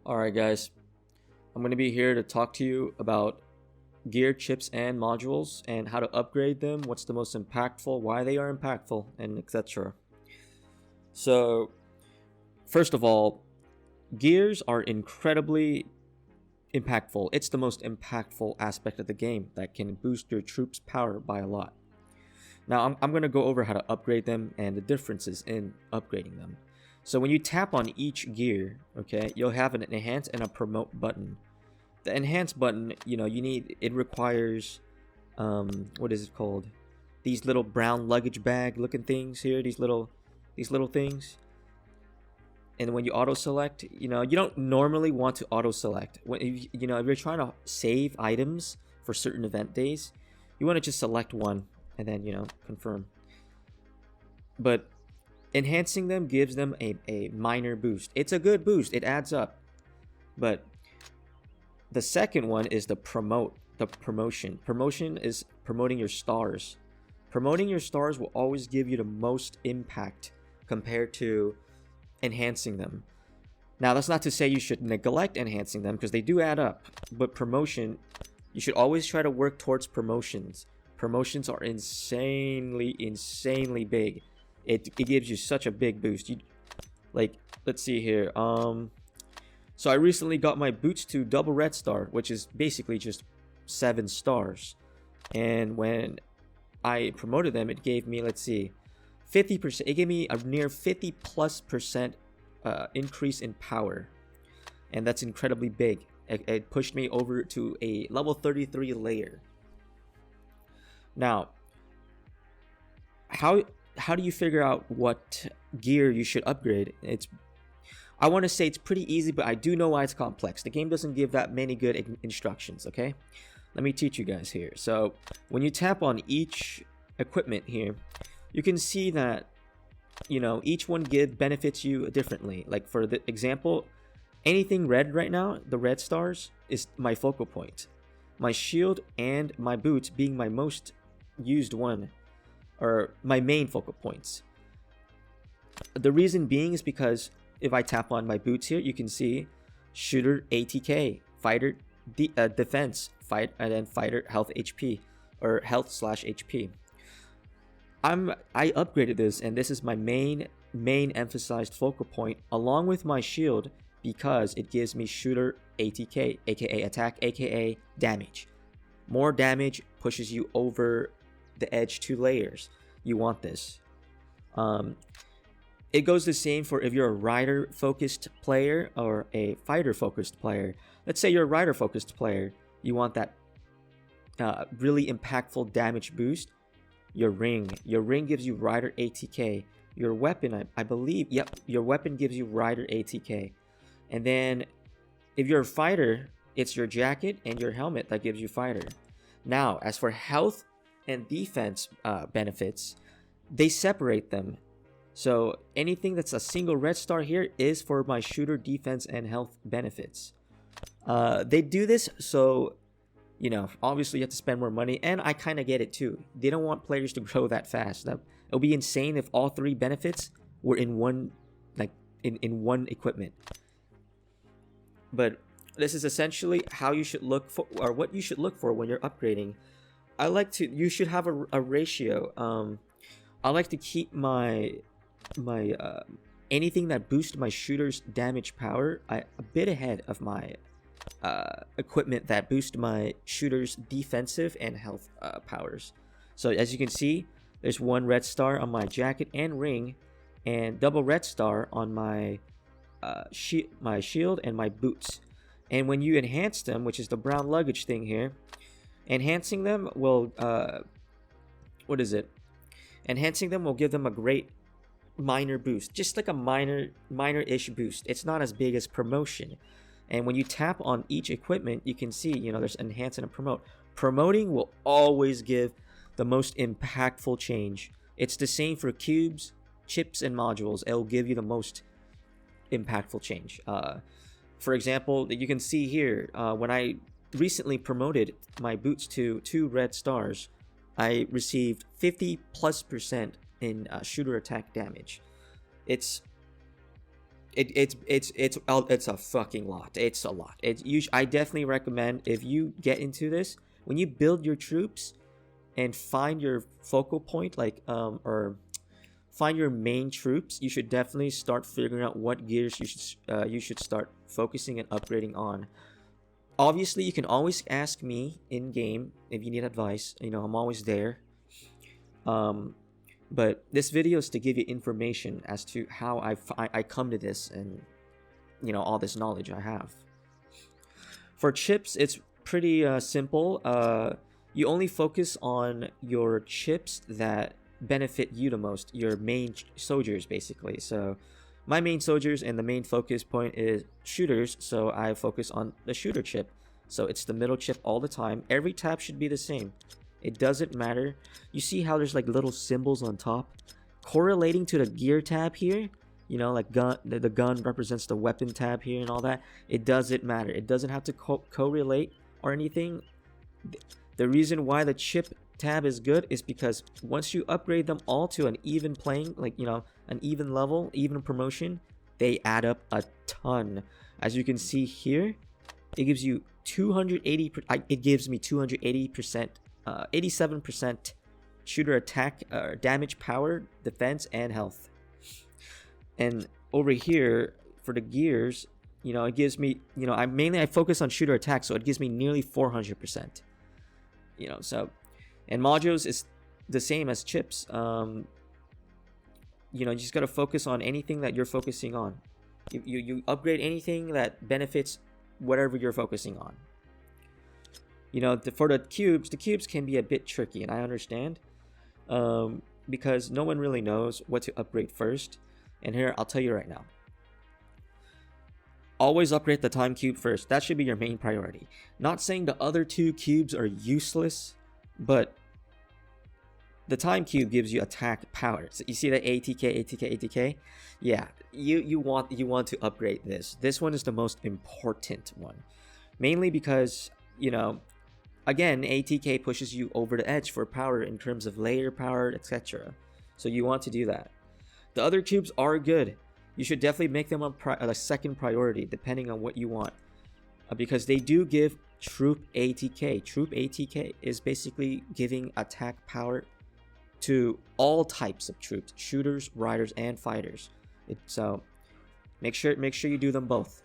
Alright guys, I'm going to be here to talk to you about gear, chips, and modules and how to upgrade them, what's the most impactful, why they are impactful, and etc. So, first of all, gears are incredibly impactful. It's the most impactful aspect of the game that can boost your troops' power by a lot. Now, I'm going to go over how to upgrade them and the differences in upgrading them. So when you tap on each gear, okay, you'll have an enhance and a promote button. The enhance button, it requires, what is it called? These little brown luggage bag looking things here, these little things. And when you auto select, you don't normally want to auto select. If you're trying to save items for certain event days, you want to just select one and then, confirm. But enhancing them gives them a minor boost. It's a good boost, it adds up. But the second one is the promotion. Promotion is promoting your stars. Promoting your stars will always give you the most impact compared to enhancing them. Now, that's not to say you should neglect enhancing them because they do add up. But promotion, you should always try to work towards promotions. Promotions are insanely big. It gives you such a big boost. Let's see here. So I recently got my boots to double red star, which is basically just 7 stars. And when I promoted them, it gave me, let's see, 50%. It gave me a near 50+% increase in power, and that's incredibly big. It pushed me over to a level 33 layer. Now, how do you figure out what gear you should upgrade? I want to say it's pretty easy, but I do know why it's complex. The game doesn't give that many good instructions, okay? Let me teach you guys here. So when you tap on each equipment here, you can see that, each one benefits you differently. Like for the example, anything red right now, the red stars, is my focal point. My shield and my boots being my most used one, or my main focal points. The reason being is because if I tap on my boots here, you can see shooter ATK, fighter defense, fight, and then fighter health HP, or health/HP. I upgraded this, and this is my main emphasized focal point along with my shield, because it gives me shooter ATK, aka attack, aka damage. More damage pushes you over the edge 2 layers. You want this. It goes the same for if you're a rider focused player or a fighter focused player. Let's say you're a rider focused player, you want that really impactful damage boost. Your ring gives you rider ATK. Your weapon, I believe, yep, your weapon gives you rider ATK. And then if you're a fighter, it's your jacket and your helmet that gives you fighter. Now, as for health and defense benefits, they separate them. So anything that's a single red star here is for my shooter defense and health benefits. They do this so, obviously you have to spend more money, and I kind of get it too. They don't want players to grow that fast. It'll be insane if all 3 benefits were in one, in one equipment. But this is essentially how you should look for, or what you should look for when you're upgrading. You should have a ratio. I like to keep my anything that boosts my shooter's damage power a bit ahead of my equipment that boost my shooter's defensive and health powers. So as you can see, there's 1 red star on my jacket and ring, and double red star on my shield and my boots. And when you enhance them, which is the brown luggage thing here, enhancing them will enhancing them will give them a great minor boost, just like a minor-ish boost. It's not as big as promotion. And when you tap on each equipment, you can see, there's enhance and a promote. Promoting will always give the most impactful change. It's the same for cubes, chips, and modules. It'll give you the most impactful change. For example, you can see here, when I recently promoted my boots to 2 red stars, I received 50+% in shooter attack damage. It's It's a fucking lot. It's a lot. I definitely recommend, if you get into this, when you build your troops and find your focal point, like or find your main troops, you should definitely start figuring out what gears you should start focusing and upgrading on. Obviously, you can always ask me in game if you need advice. I'm always there. But this video is to give you information as to how I come to this, and all this knowledge I have. For chips, it's pretty simple. You only focus on your chips that benefit you the most, your main soldiers basically. So my main soldiers and the main focus point is shooters, so I focus on the shooter chip. So it's the middle chip all the time. Every tab should be the same. It doesn't matter. You see how there's like little symbols on top correlating to the gear tab here? Like gun, the gun represents the weapon tab here and all that. It doesn't matter. It doesn't have to correlate or anything. The reason why the chip tab is good is because once you upgrade them all to an even playing, like an even level, even promotion, they add up a ton. As you can see here, it gives you 280. It gives me 280%, 87% shooter attack, damage, power, defense, and health. And over here for the gears, it gives me, I focus on shooter attack, so it gives me nearly 400%. So, and modules is the same as chips. You just gotta focus on anything that you're focusing on. You upgrade anything that benefits whatever you're focusing on. For the cubes can be a bit tricky, and I understand, because no one really knows what to upgrade first. And here, I'll tell you right now. Always upgrade the time cube first. That should be your main priority. Not saying the other two cubes are useless, but the time cube gives you attack power. So you see that ATK? Yeah, you want to upgrade this. This one is the most important one. Mainly because, again, ATK pushes you over the edge for power in terms of layer power, etc. So you want to do that. The other cubes are good. You should definitely make them a second priority depending on what you want, because they do give troop ATK. Troop ATK is basically giving attack power to all types of troops: shooters, riders, and fighters. So make sure you do them both.